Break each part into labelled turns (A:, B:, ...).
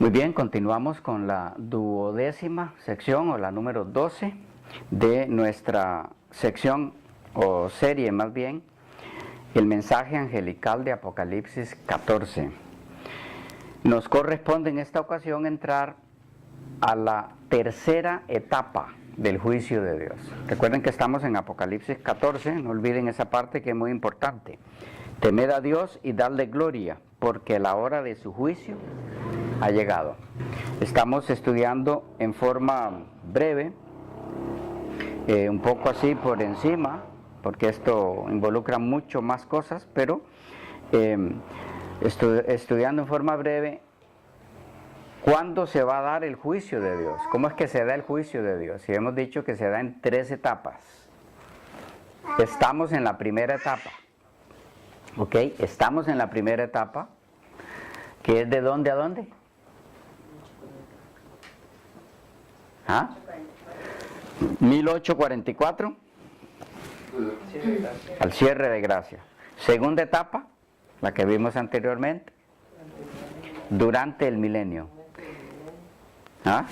A: Muy bien, continuamos con la 12ª sección o la número 12 de nuestra sección o serie más bien, el mensaje angelical de Apocalipsis 14. Nos corresponde en esta ocasión entrar a la tercera etapa del juicio de Dios. Recuerden que estamos en Apocalipsis 14, no olviden esa parte que es muy importante. Temed a Dios y dadle gloria, porque la hora de su juicio ha llegado. Estamos estudiando en forma breve, un poco así por encima, porque esto involucra mucho más cosas, pero estudiando en forma breve, ¿cuándo se va a dar el juicio de Dios? ¿Cómo es que se da el juicio de Dios? Y hemos dicho que se da en 3 etapas. Estamos en la primera etapa. ¿Ok? Estamos en la primera etapa, que es de dónde a dónde. ¿Ah? 1844 al cierre de gracia. Segunda etapa, la que vimos anteriormente, durante el milenio. ¿Ah?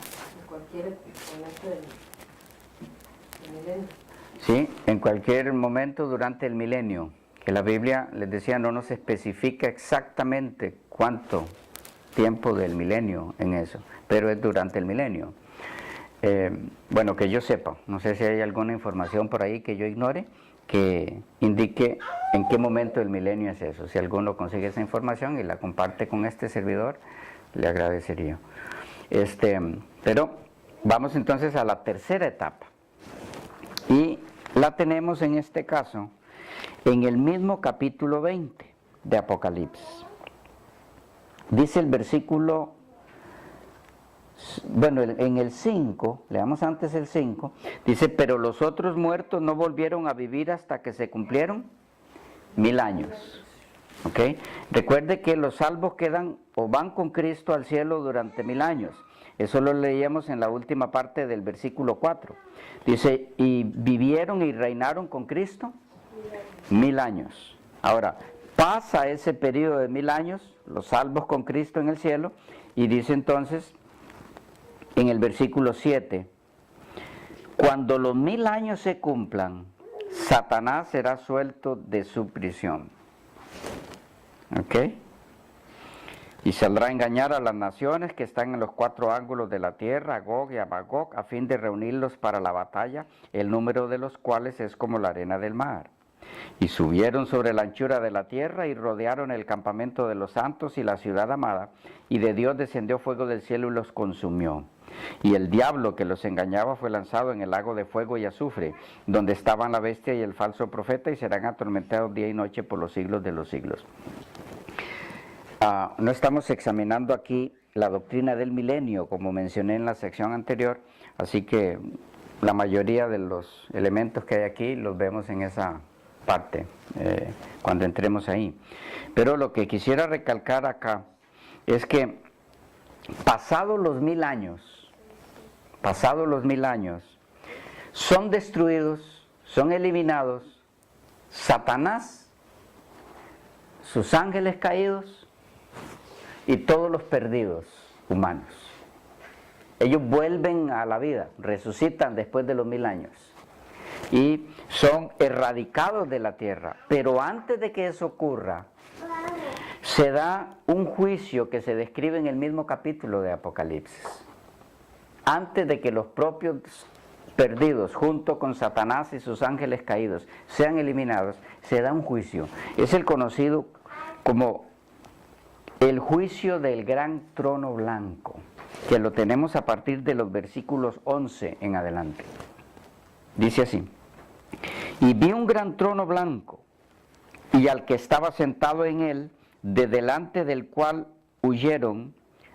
A: Sí, en cualquier momento durante el milenio, que la Biblia, les decía, no nos especifica exactamente cuánto tiempo del milenio en eso, pero es durante el milenio. Bueno, que yo sepa, no sé si hay alguna información por ahí que yo ignore, que indique en qué momento del milenio es eso. Si alguno consigue esa información y la comparte con este servidor, le agradecería. Pero vamos entonces a la tercera etapa. Y la tenemos en este caso en el mismo capítulo 20 de Apocalipsis. Dice el versículo, bueno, en el 5, leamos antes el 5, dice, pero los otros muertos no volvieron a vivir hasta que se cumplieron 1000 años. ¿Ok? Recuerde que los salvos quedan o van con Cristo al cielo durante 1000 años. Eso lo leíamos en la última parte del versículo 4. Dice, y vivieron y reinaron con Cristo 1000 años. Ahora, pasa ese periodo de 1000 años, los salvos con Cristo en el cielo, y dice entonces, en el versículo 7, cuando los 1000 años se cumplan, Satanás será suelto de su prisión. ¿Ok? Y saldrá a engañar a las naciones que están en los 4 ángulos de la tierra, a Gog y a Magog, a fin de reunirlos para la batalla, el número de los cuales es como la arena del mar. Y subieron sobre la anchura de la tierra y rodearon el campamento de los santos y la ciudad amada, y de Dios descendió fuego del cielo y los consumió. Y el diablo que los engañaba fue lanzado en el lago de fuego y azufre, donde estaban la bestia y el falso profeta, y serán atormentados día y noche por los siglos de los siglos. No estamos examinando aquí la doctrina del milenio, como mencioné en la sección anterior, así que la mayoría de los elementos que hay aquí los vemos en esa parte, cuando entremos ahí. Pero lo que quisiera recalcar acá es que pasados los 1000 años, son destruidos, son eliminados Satanás, sus ángeles caídos y todos los perdidos humanos. Ellos vuelven a la vida, resucitan después de los 1000 años y son erradicados de la tierra. Pero antes de que eso ocurra, se da un juicio que se describe en el mismo capítulo de Apocalipsis. Antes de que los propios perdidos, junto con Satanás y sus ángeles caídos, sean eliminados, se da un juicio. Es el conocido como el juicio del gran trono blanco, que lo tenemos a partir de los versículos 11 en adelante. Dice así: y vi un gran trono blanco, y al que estaba sentado en él, de delante del cual huyeron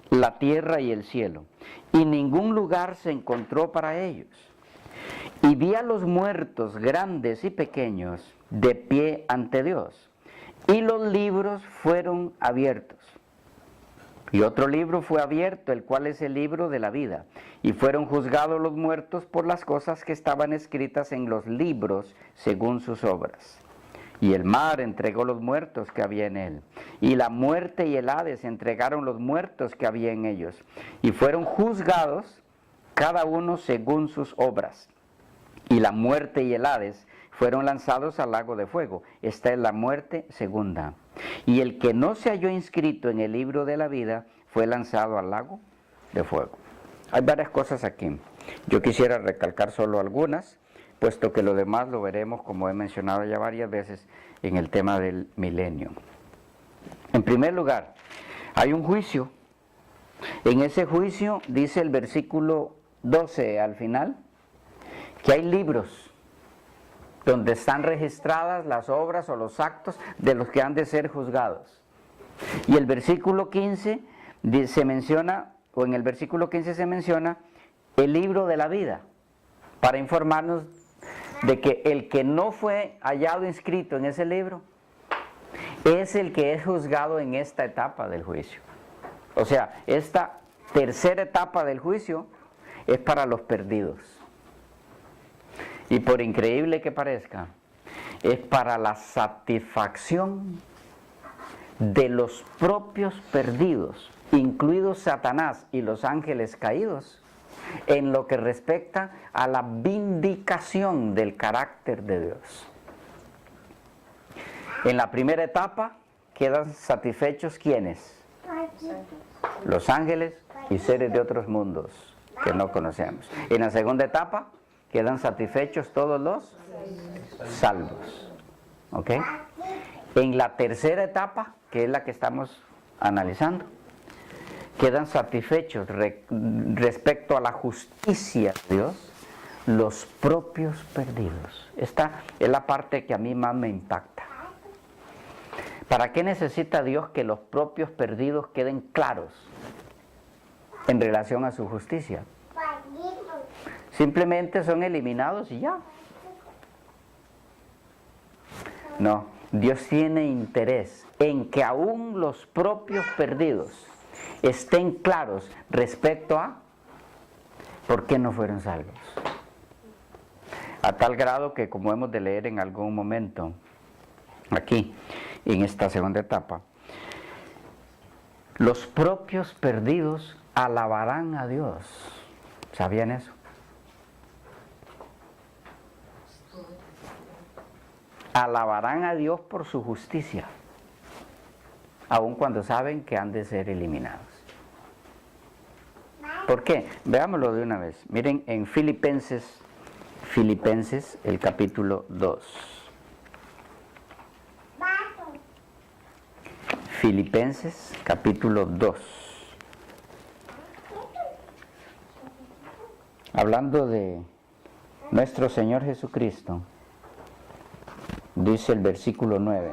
A: la tierra y el cielo, y ningún lugar se encontró para ellos. Y vi a los muertos, grandes y pequeños, de pie ante Dios, y los libros fueron abiertos. Y otro libro fue abierto, el cual es el libro de la vida. Y fueron juzgados los muertos por las cosas que estaban escritas en los libros según sus obras. Y el mar entregó los muertos que había en él. Y la muerte y el Hades entregaron los muertos que había en ellos. Y fueron juzgados cada uno según sus obras. Y la muerte y el Hades fueron lanzados al lago de fuego. Esta es la muerte segunda. Y el que no se halló inscrito en el libro de la vida fue lanzado al lago de fuego. Hay varias cosas aquí. Yo quisiera recalcar solo algunas, puesto que lo demás lo veremos, como he mencionado ya varias veces, en el tema del milenio. En primer lugar, hay un juicio. En ese juicio dice el versículo 12 al final, que hay libros donde están registradas las obras o los actos de los que han de ser juzgados. Y el versículo 15 se menciona, o en el versículo 15 se menciona, el libro de la vida, para informarnos de que el que no fue hallado inscrito en ese libro es el que es juzgado en esta etapa del juicio. O sea, esta tercera etapa del juicio es para los perdidos. Y por increíble que parezca, es para la satisfacción de los propios perdidos, incluidos Satanás y los ángeles caídos, en lo que respecta a la vindicación del carácter de Dios. En la primera etapa quedan satisfechos ¿quiénes? Los ángeles y seres de otros mundos que no conocemos. En la segunda etapa quedan satisfechos todos los salvos. ¿Ok? En la tercera etapa, que es la que estamos analizando, quedan satisfechos respecto a la justicia de Dios los propios perdidos. Esta es la parte que a mí más me impacta. ¿Para qué necesita Dios que los propios perdidos queden claros en relación a su justicia? Simplemente son eliminados y ya. No, Dios tiene interés en que aún los propios perdidos estén claros respecto a por qué no fueron salvos. A tal grado que, como hemos de leer en algún momento, aquí, en esta segunda etapa, los propios perdidos alabarán a Dios. ¿Sabían eso? Alabarán a Dios por su justicia, aun cuando saben que han de ser eliminados. ¿Por qué? Veámoslo de una vez. Miren en Filipenses, el capítulo 2. Filipenses, capítulo 2. Hablando de nuestro Señor Jesucristo, dice el versículo 9,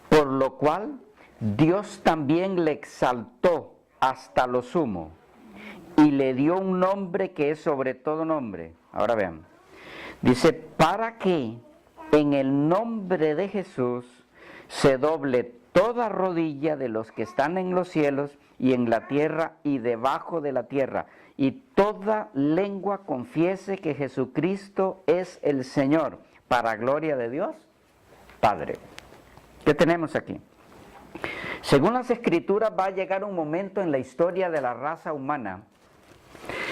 A: por lo cual Dios también le exaltó hasta lo sumo y le dio un nombre que es sobre todo nombre. Ahora vean, dice, para que en el nombre de Jesús se doble toda rodilla de los que están en los cielos y en la tierra y debajo de la tierra, y toda lengua confiese que Jesucristo es el Señor, para gloria de Dios Padre. ¿Qué tenemos aquí? Según las Escrituras, va a llegar un momento en la historia de la raza humana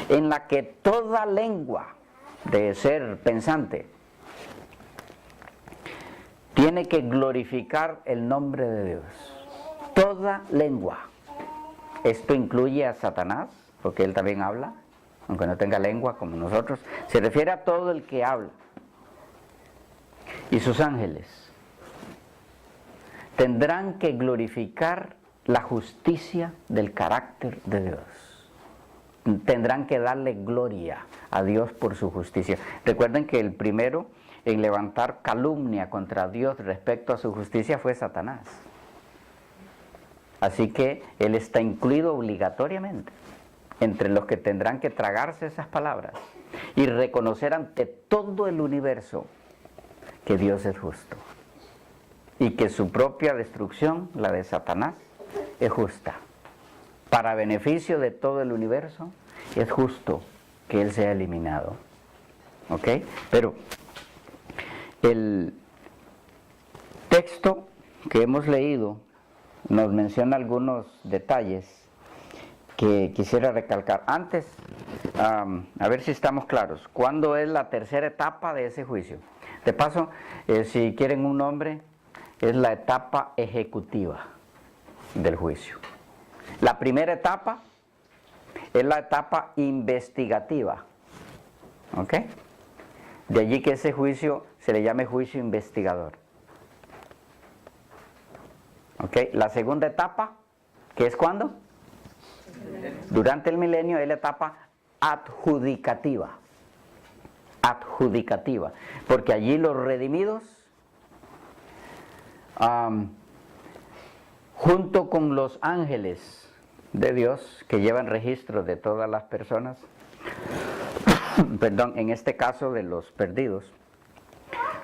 A: en la que toda lengua de ser pensante tiene que glorificar el nombre de Dios. Toda lengua. Esto incluye a Satanás, porque él también habla, aunque no tenga lengua como nosotros. Se refiere a todo el que habla. Y sus ángeles tendrán que glorificar la justicia del carácter de Dios. Tendrán que darle gloria a Dios por su justicia. Recuerden que el primero en levantar calumnia contra Dios respecto a su justicia fue Satanás. Así que él está incluido obligatoriamente entre los que tendrán que tragarse esas palabras y reconocer ante todo el universo que Dios es justo y que su propia destrucción, la de Satanás, es justa. Para beneficio de todo el universo, es justo que él sea eliminado. ¿Ok? Pero texto que hemos leído nos menciona algunos detalles que quisiera recalcar. Antes, a ver si estamos claros, ¿cuándo es la tercera etapa de ese juicio? De paso, si quieren un nombre, es la etapa ejecutiva del juicio. La primera etapa es la etapa investigativa, ¿ok? De allí que ese juicio se le llame juicio investigador. ¿Ok? La segunda etapa, ¿qué es cuándo? Durante el milenio, es la etapa adjudicativa. Adjudicativa. Porque allí los redimidos, junto con los ángeles de Dios, que llevan registro de todas las personas, perdón, en este caso de los perdidos,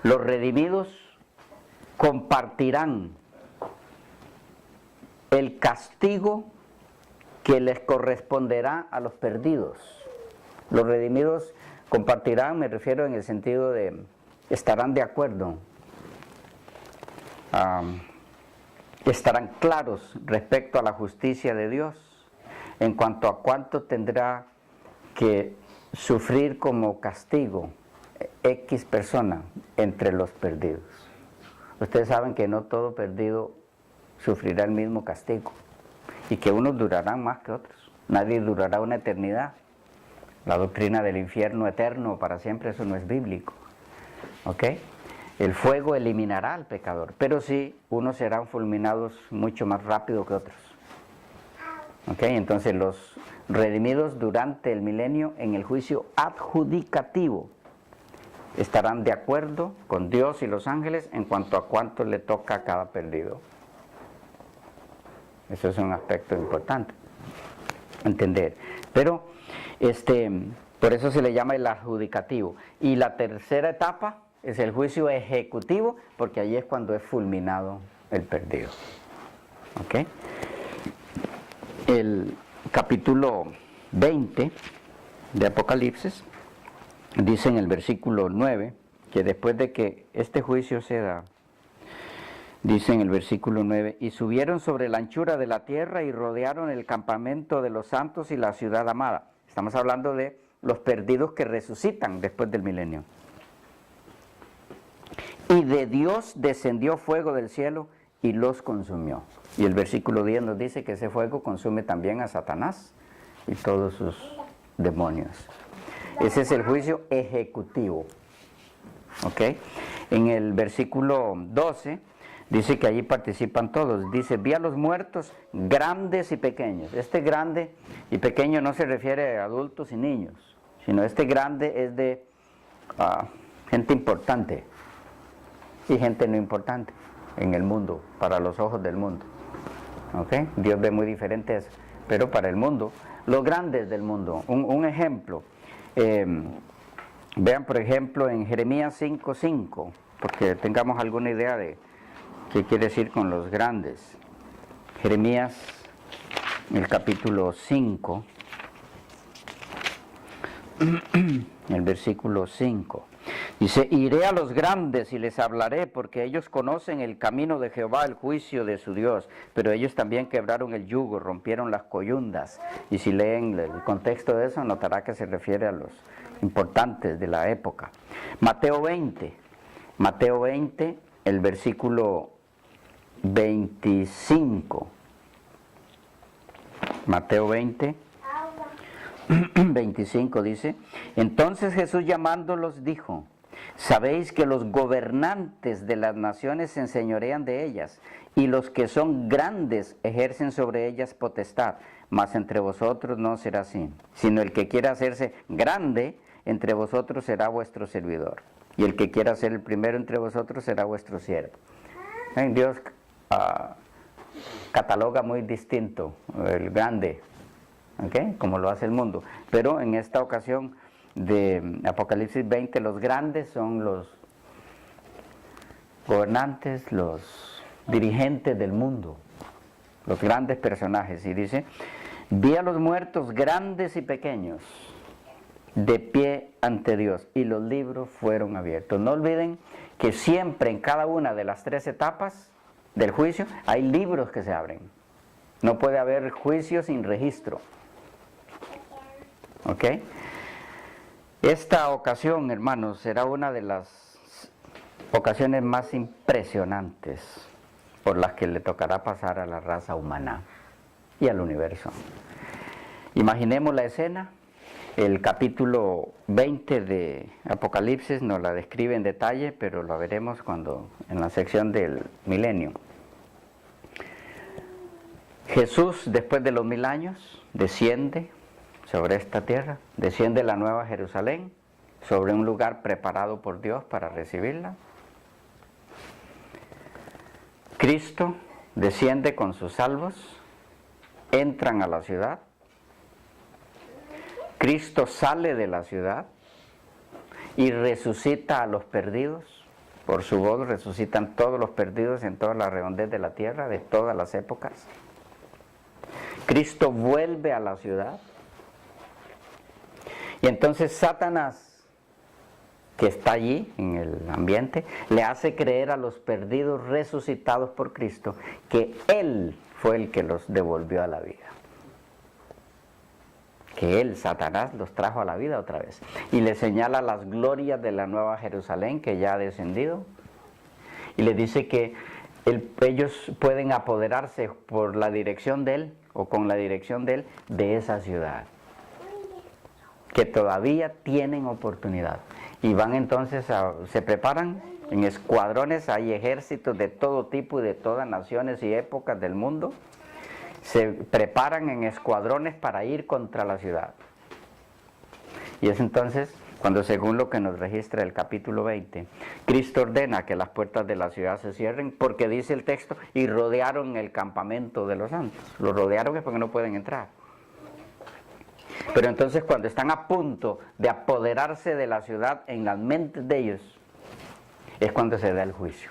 A: los redimidos compartirán el castigo que les corresponderá a los perdidos. Los redimidos compartirán, me refiero en el sentido de, estarán de acuerdo, estarán claros respecto a la justicia de Dios en cuanto a cuánto tendrá que sufrir como castigo X persona entre los perdidos. Ustedes saben que no todo perdido sufrirá el mismo castigo y que unos durarán más que otros. Nadie durará una eternidad. La doctrina del infierno eterno para siempre, eso no es bíblico. ¿Ok? El fuego eliminará al pecador, pero sí, unos serán fulminados mucho más rápido que otros. ¿Ok? Entonces los redimidos durante el milenio en el juicio adjudicativo estarán de acuerdo con Dios y los ángeles en cuanto a cuánto le toca a cada perdido. Eso es un aspecto importante entender. Pero por eso se le llama el adjudicativo. Y la tercera etapa es el juicio ejecutivo, porque allí es cuando es fulminado el perdido. ¿Ok? El capítulo 20 de Apocalipsis dice en el versículo 9 que después de que este juicio se da, dice en el versículo 9, y subieron sobre la anchura de la tierra y rodearon el campamento de los santos y la ciudad amada. Estamos hablando de los perdidos que resucitan después del milenio. Y de Dios descendió fuego del cielo y los consumió. Y el versículo 10 nos dice que ese fuego consume también a Satanás y todos sus demonios. Ese es el juicio ejecutivo. ¿Ok? En el versículo 12 dice que allí participan todos. Dice, vi a los muertos grandes y pequeños. Este grande y pequeño no se refiere a adultos y niños, sino este grande es de gente importante y gente no importante en el mundo, para los ojos del mundo. ¿Okay? Dios ve muy diferente eso, pero para el mundo, los grandes del mundo. Un ejemplo, vean por ejemplo en Jeremías 5:5, porque tengamos alguna idea de qué quiere decir con los grandes. Jeremías, el capítulo 5, el versículo 5. Dice, iré a los grandes y les hablaré, porque ellos conocen el camino de Jehová, el juicio de su Dios. Pero ellos también quebraron el yugo, rompieron las coyundas. Y si leen el contexto de eso, notará que se refiere a los importantes de la época. Mateo 20, el versículo 25. Mateo 20, 25 dice, entonces Jesús llamándolos dijo, sabéis que los gobernantes de las naciones se enseñorean de ellas, y los que son grandes ejercen sobre ellas potestad, mas entre vosotros no será así, sino el que quiera hacerse grande entre vosotros será vuestro servidor, y el que quiera ser el primero entre vosotros será vuestro siervo. Dios cataloga muy distinto el grande, ¿okay? Como lo hace el mundo, pero en esta ocasión de Apocalipsis 20, los grandes son los gobernantes, los dirigentes del mundo, los grandes personajes. Y dice, vi a los muertos grandes y pequeños, de pie ante Dios y los libros fueron abiertos. No olviden que siempre en cada una de las 3 etapas del juicio hay libros que se abren. No puede haber juicio sin registro. ¿Ok? Esta ocasión, hermanos, será una de las ocasiones más impresionantes por las que le tocará pasar a la raza humana y al universo. Imaginemos la escena. El capítulo 20 de Apocalipsis nos la describe en detalle, pero lo veremos en la sección del milenio. Jesús, después de los 1000 años, desciende sobre esta tierra, desciende la Nueva Jerusalén, sobre un lugar preparado por Dios para recibirla. Cristo desciende con sus salvos, entran a la ciudad. Cristo sale de la ciudad y resucita a los perdidos. Por su voz resucitan todos los perdidos en toda la redondez de la tierra, de todas las épocas. Cristo vuelve a la ciudad. Y entonces Satanás, que está allí en el ambiente, le hace creer a los perdidos resucitados por Cristo que Él fue el que los devolvió a la vida. Que Él, Satanás, los trajo a la vida otra vez. Y le señala las glorias de la Nueva Jerusalén que ya ha descendido. Y le dice que ellos pueden apoderarse por la dirección de Él, o con la dirección de Él, de esa ciudad. Que todavía tienen oportunidad. Y van entonces, se preparan en escuadrones, hay ejércitos de todo tipo y de todas naciones y épocas del mundo. Se preparan en escuadrones para ir contra la ciudad. Y es entonces cuando, según lo que nos registra el capítulo 20, Cristo ordena que las puertas de la ciudad se cierren, porque dice el texto, y rodearon el campamento de los santos. Lo rodearon es porque no pueden entrar. Pero entonces cuando están a punto de apoderarse de la ciudad en las mentes de ellos, es cuando se da el juicio.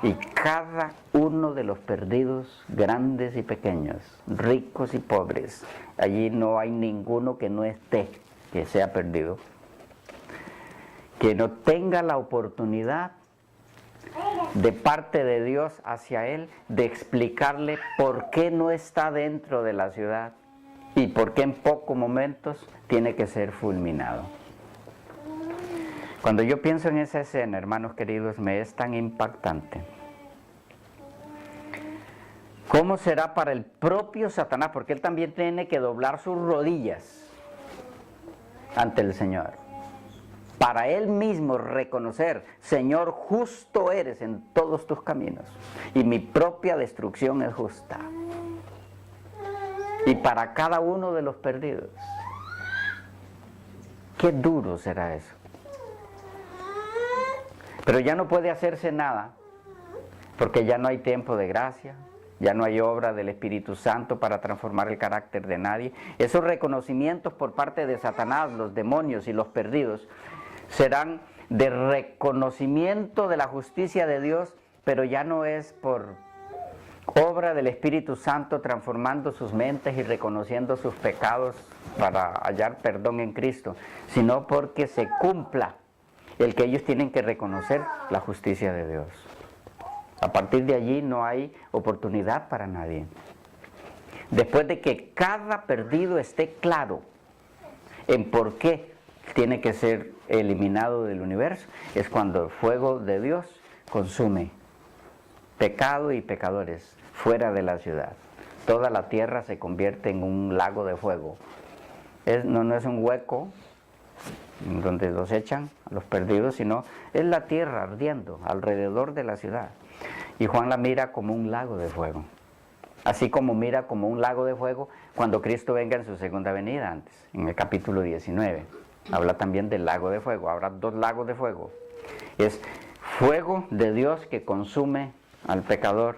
A: Y cada uno de los perdidos, grandes y pequeños, ricos y pobres, allí no hay ninguno que no esté, que sea perdido, que no tenga la oportunidad de parte de Dios hacia él de explicarle por qué no está dentro de la ciudad y por qué en pocos momentos tiene que ser fulminado. Cuando yo pienso en esa escena, hermanos queridos, me es tan impactante. ¿Cómo será para el propio Satanás? Porque él también tiene que doblar sus rodillas ante el Señor. Para él mismo reconocer, Señor, justo eres en todos tus caminos, y mi propia destrucción es justa. Y para cada uno de los perdidos, qué duro será eso. Pero ya no puede hacerse nada, porque ya no hay tiempo de gracia, ya no hay obra del Espíritu Santo para transformar el carácter de nadie. Esos reconocimientos por parte de Satanás, los demonios y los perdidos, serán de reconocimiento de la justicia de Dios, pero ya no es por obra del Espíritu Santo transformando sus mentes y reconociendo sus pecados para hallar perdón en Cristo, sino porque se cumpla el que ellos tienen que reconocer la justicia de Dios. A partir de allí no hay oportunidad para nadie. Después de que cada perdido esté claro en por qué tiene que ser eliminado del universo, es cuando el fuego de Dios consume pecado y pecadores fuera de la ciudad. Toda la tierra se convierte en un lago de fuego. No es un hueco donde los echan a los perdidos, sino es la tierra ardiendo alrededor de la ciudad. Y Juan la mira como un lago de fuego, así como mira como un lago de fuego cuando Cristo venga en su segunda venida antes, en el capítulo 19. Habla también del lago de fuego. Habrá 2 lagos de fuego. Es fuego de Dios que consume al pecador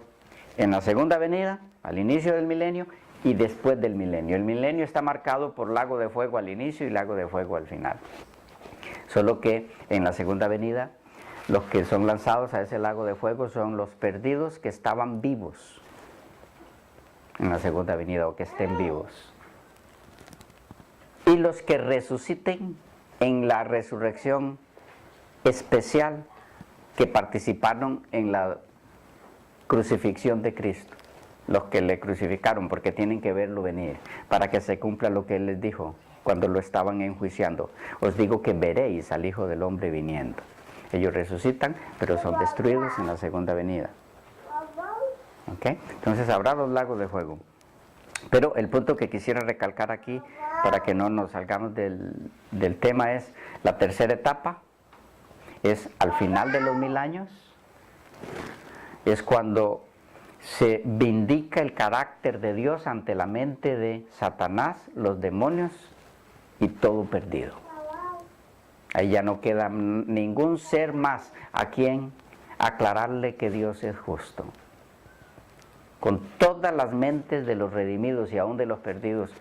A: en la segunda venida, al inicio del milenio y después del milenio. El milenio está marcado por lago de fuego al inicio y lago de fuego al final. Solo que en la segunda venida, los que son lanzados a ese lago de fuego son los perdidos que estaban vivos en la segunda venida, o que estén vivos. y los que resuciten en la resurrección especial que participaron en la crucifixión de Cristo, los que le crucificaron, porque tienen que verlo venir, para que se cumpla lo que Él les dijo cuando lo estaban enjuiciando. Os digo que veréis al Hijo del Hombre viniendo. Ellos resucitan, pero son destruidos en la segunda venida. ¿Ok? Entonces habrá los lagos de fuego. Pero el punto que quisiera recalcar aquí, para que no nos salgamos del tema, es la tercera etapa, es al final de los 1000 años, es cuando se vindica el carácter de Dios ante la mente de Satanás, los demonios y todo perdido. Ahí ya no queda ningún ser más a quien aclararle que Dios es justo. Con todas las mentes de los redimidos y aún de los perdidos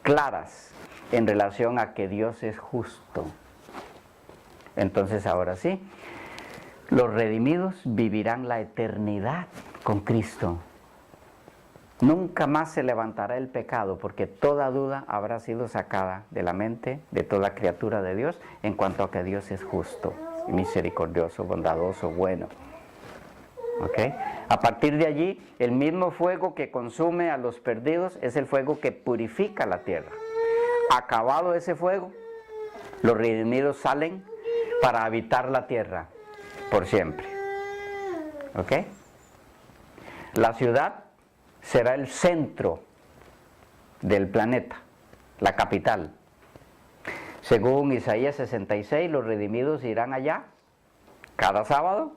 A: claras en relación a que Dios es justo. Entonces ahora sí, los redimidos vivirán la eternidad con Cristo. Nunca más se levantará el pecado, porque toda duda habrá sido sacada de la mente de toda criatura de Dios en cuanto a que Dios es justo, misericordioso, bondadoso, bueno. ¿Okay? A partir de allí, el mismo fuego que consume a los perdidos es el fuego que purifica la tierra. Acabado ese fuego, los redimidos salen para habitar la tierra por siempre. ¿Ok? La ciudad será el centro del planeta, la capital. Según Isaías 66, los redimidos irán allá cada sábado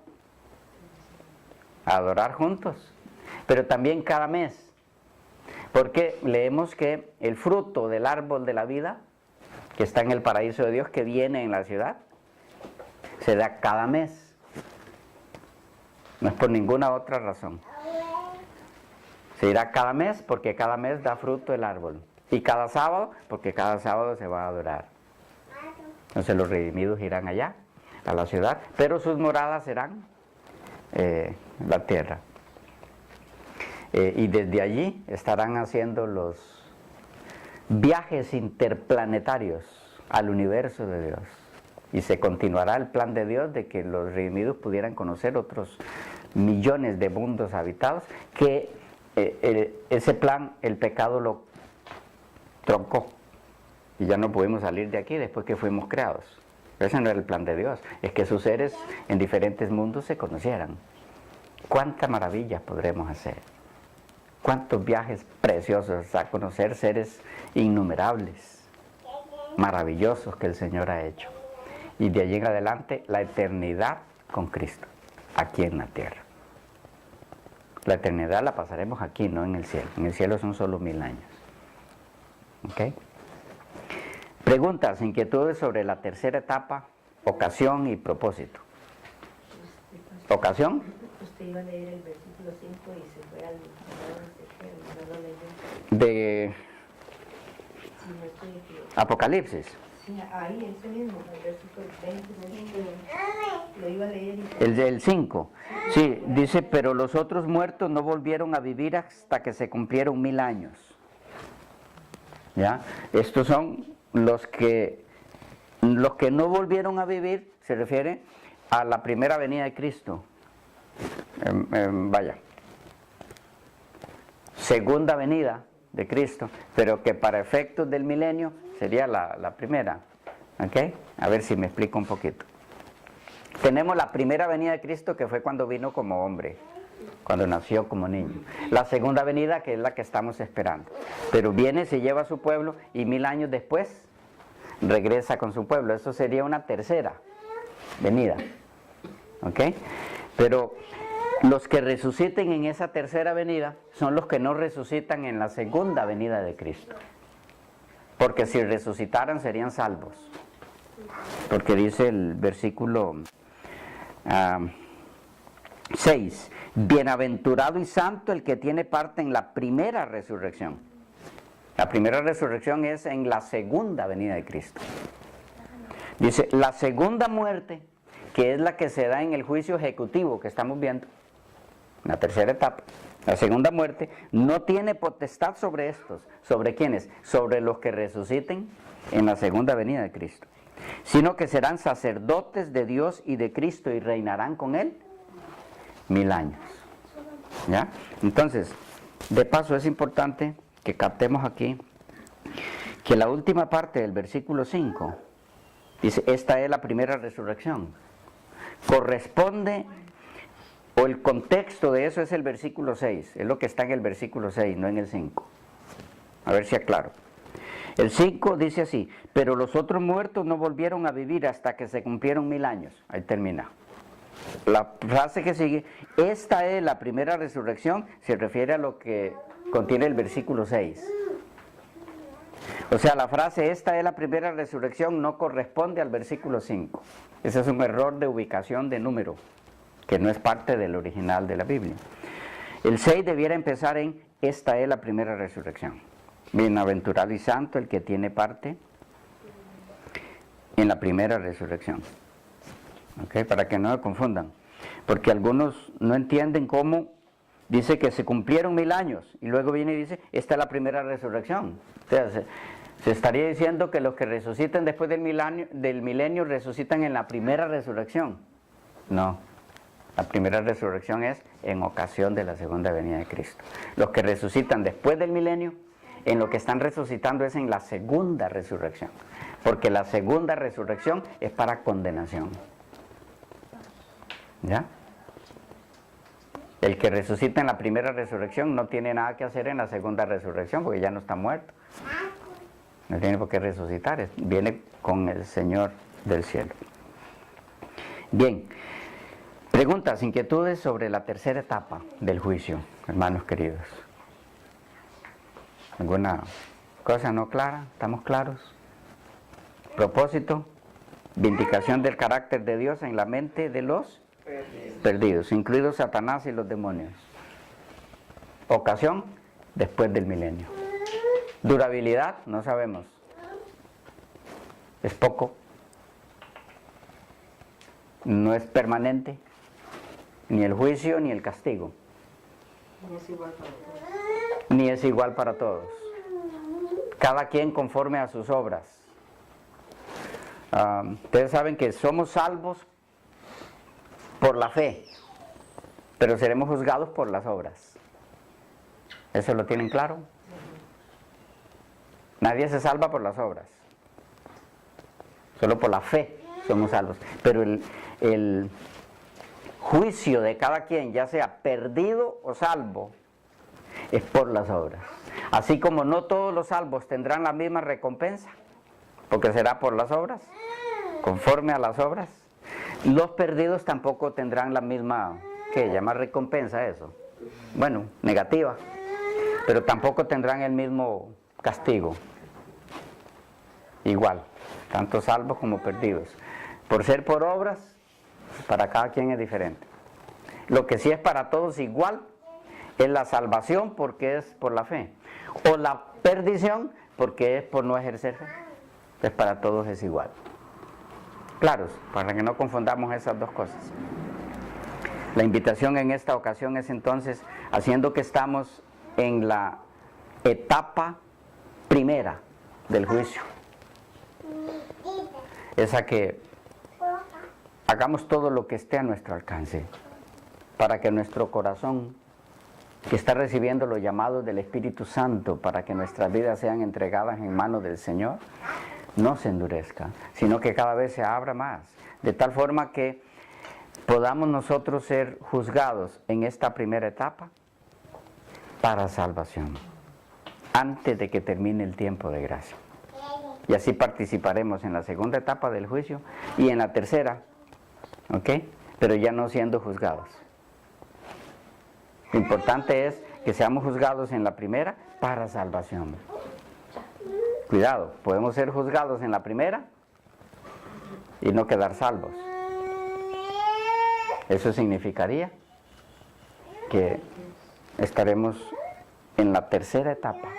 A: a adorar juntos, pero también cada mes, porque leemos que el fruto del árbol de la vida, que está en el paraíso de Dios, que viene en la ciudad, se da cada mes. No es por ninguna otra razón. Se irá cada mes porque cada mes da fruto el árbol, y cada sábado porque cada sábado se va a adorar. Entonces los redimidos irán allá, a la ciudad, pero sus moradas serán la tierra. Y desde allí estarán haciendo los viajes interplanetarios al universo de Dios. Y se continuará el plan de Dios de que los redimidos pudieran conocer otros millones de mundos habitados, que ese plan el pecado lo troncó. Y ya no pudimos salir de aquí después que fuimos creados. Ese no era el plan de Dios, es que sus seres en diferentes mundos se conocieran. ¿Cuántas maravillas podremos hacer? ¿Cuántos viajes preciosos a conocer seres innumerables, maravillosos que el Señor ha hecho? Y de allí en adelante la eternidad con Cristo, aquí en la tierra. La eternidad la pasaremos aquí, no en el cielo. En el cielo son solo 1000 años. ¿Ok? Preguntas, inquietudes sobre la tercera etapa, ocasión y propósito. ¿Ocasión?
B: Usted iba a leer el versículo 5 y se fue al no lo leyó.
A: De
B: Sí, no estoy equivocado.
A: Apocalipsis.
B: Sí, ahí, ese mismo, el versículo 20, lo iba a leer y...
A: El del 5. Sí, dice, pero los otros muertos no volvieron a vivir hasta que se cumplieron 1000 años. ¿Ya? Estos son los que no volvieron a vivir, se refiere a la primera venida de Cristo. Segunda venida de Cristo, pero que para efectos del milenio sería la primera. ¿Ok? A ver si me explico un poquito. Tenemos la primera venida de Cristo, que fue cuando vino como hombre, cuando nació como niño. La segunda venida, que es la que estamos esperando. Pero viene, se lleva a su pueblo y 1000 años después regresa con su pueblo. Eso sería una tercera venida. ¿Ok? Pero los que resuciten en esa tercera venida son los que no resucitan en la segunda venida de Cristo. Porque si resucitaran serían salvos. Porque dice el versículo 6, bienaventurado y santo el que tiene parte en la primera resurrección. La primera resurrección es en la segunda venida de Cristo. Dice, la segunda muerte, que es la que se da en el juicio ejecutivo que estamos viendo, la tercera etapa, La segunda muerte no tiene potestad sobre estos. ¿Sobre quiénes? Sobre los que resuciten en la segunda venida de Cristo. Sino que serán sacerdotes de Dios y de Cristo y reinarán con Él 1000 años. ¿Ya? Entonces, de paso es importante que captemos aquí que la última parte del versículo 5 dice, esta es la primera resurrección. Corresponde, o el contexto de eso es el versículo 6, es lo que está en el versículo 6, no en el 5. A ver si aclaro. El 5 dice así, pero los otros muertos no volvieron a vivir hasta que se cumplieron 1000 años. Ahí termina. La frase que sigue, esta es la primera resurrección, se refiere a lo que contiene el versículo 6. O sea, la frase, esta es la primera resurrección, no corresponde al versículo 5. Ese es un error de ubicación de número, que no es parte del original de la Biblia. El 6 debiera empezar en, esta es la primera resurrección. Bienaventurado y santo el que tiene parte en la primera resurrección. ¿Okay? Para que no me confundan. Porque algunos no entienden cómo dice que se cumplieron 1000 años y luego viene y dice, esta es la primera resurrección. O sea, se estaría diciendo que los que resuciten después del milenio resucitan en la primera resurrección. No, la primera resurrección es en ocasión de la segunda venida de Cristo. Los que resucitan después del milenio, en lo que están resucitando es en la segunda resurrección, porque la segunda resurrección es para condenación. ¿Ya? El que resucita en la primera resurrección no tiene nada que hacer en la segunda resurrección, porque ya no está muerto. No tiene por qué resucitar, viene con el Señor del cielo. Bien, preguntas, inquietudes sobre la tercera etapa del juicio, hermanos queridos. ¿Alguna cosa no clara? ¿Estamos claros? Propósito, vindicación del carácter de Dios en la mente de los perdidos, incluidos Satanás y los demonios. Ocasión, después del milenio. Durabilidad, no sabemos. Es poco. No es permanente. Ni el juicio ni el castigo.
B: No es igual para todos.
A: Ni es igual para todos. Cada quien conforme a sus obras. Ustedes saben que somos salvos por la fe, pero seremos juzgados por las obras. ¿Eso lo tienen claro? Nadie se salva por las obras. Solo por la fe somos salvos. Pero el juicio de cada quien, ya sea perdido o salvo, es por las obras. Así como no todos los salvos tendrán la misma recompensa, porque será por las obras, conforme a las obras. Los perdidos tampoco tendrán la misma, ¿qué llama recompensa eso? Bueno, negativa, pero tampoco tendrán el mismo castigo. Igual, tanto salvos como perdidos. Por ser por obras, para cada quien es diferente. Lo que sí es para todos igual es la salvación porque es por la fe, o la perdición porque es por no ejercer fe. Pues para todos es igual. Claros, para que no confundamos esas dos cosas. La invitación en esta ocasión es entonces, haciendo que estamos en la etapa primera del juicio, es a que hagamos todo lo que esté a nuestro alcance para que nuestro corazón, que está recibiendo los llamados del Espíritu Santo para que nuestras vidas sean entregadas en manos del Señor, no se endurezca, sino que cada vez se abra más, de tal forma que podamos nosotros ser juzgados en esta primera etapa para salvación, antes de que termine el tiempo de gracia. Y así participaremos en la segunda etapa del juicio y en la tercera, ¿ok? Pero ya no siendo juzgados. Lo importante es que seamos juzgados en la primera para salvación. Cuidado, podemos ser juzgados en la primera y no quedar salvos. Eso significaría que estaremos en la tercera etapa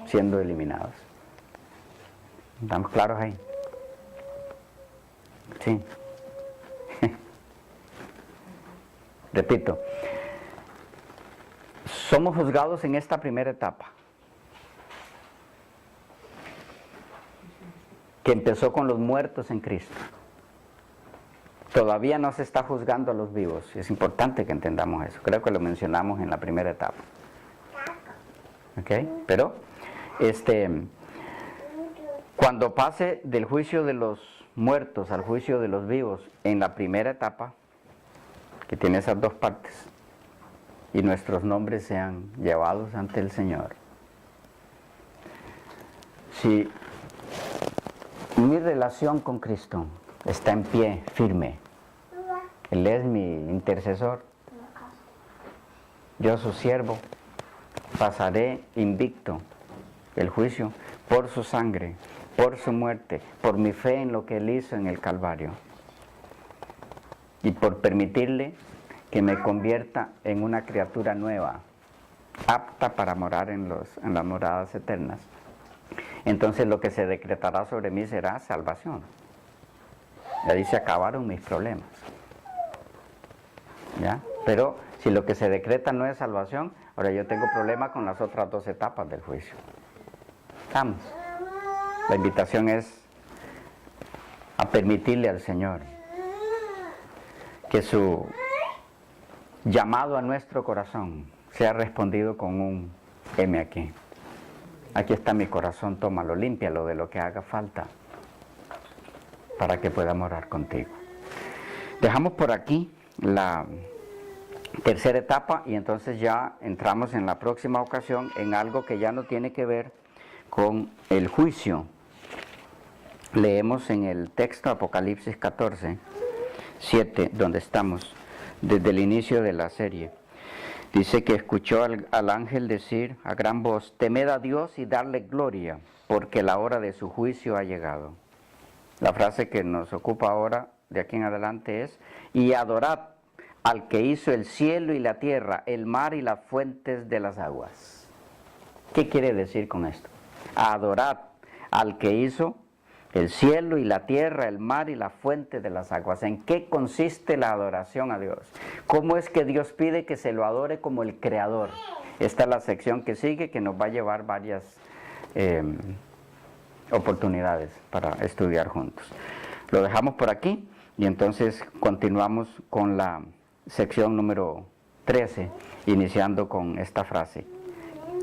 A: siendo eliminados. ¿Estamos claros ahí? Sí. somos juzgados en esta primera etapa, que empezó con los muertos en Cristo. Todavía no se está juzgando a los vivos. Es importante que entendamos eso. Creo que lo mencionamos en la primera etapa. ¿Ok? Pero, cuando pase del juicio de los muertos al juicio de los vivos, en la primera etapa, que tiene esas dos partes, y nuestros nombres sean llevados ante el Señor. Si mi relación con Cristo está en pie, firme, Él es mi intercesor, yo su siervo, pasaré invicto el juicio por su sangre, por su muerte, por mi fe en lo que Él hizo en el Calvario, y por permitirle que me convierta en una criatura nueva, apta para morar en las moradas eternas. Entonces lo que se decretará sobre mí será salvación. Ya dice, acabaron mis problemas. ¿Ya? Pero si lo que se decreta no es salvación, ahora yo tengo problema con las otras dos etapas del juicio. Vamos. La invitación es a permitirle al Señor que su llamado a nuestro corazón sea respondido con un heme aquí. Aquí está mi corazón, tómalo, límpialo de lo que haga falta para que pueda morar contigo. Dejamos por aquí la tercera etapa y entonces ya entramos en la próxima ocasión en algo que ya no tiene que ver con el juicio. Leemos en el texto Apocalipsis 14, 7, donde estamos desde el inicio de la serie. Dice que escuchó al ángel decir a gran voz, temed a Dios y darle gloria, porque la hora de su juicio ha llegado. La frase que nos ocupa ahora, de aquí en adelante, es, y adorad al que hizo el cielo y la tierra, el mar y las fuentes de las aguas. ¿Qué quiere decir con esto? Adorad al que hizo el cielo y la tierra, el mar y la fuente de las aguas. ¿En qué consiste la adoración a Dios? ¿Cómo es que Dios pide que se lo adore como el Creador? Esta es la sección que sigue, que nos va a llevar varias oportunidades para estudiar juntos. Lo dejamos por aquí y entonces continuamos con la sección número 13, iniciando con esta frase.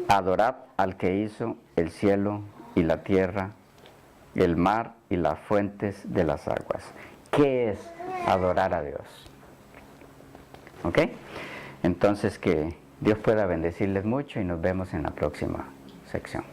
A: Adorad al que hizo el cielo y la tierra, el mar y las fuentes de las aguas. ¿Qué es adorar a Dios? ¿Ok? Entonces que Dios pueda bendecirles mucho y nos vemos en la próxima sección.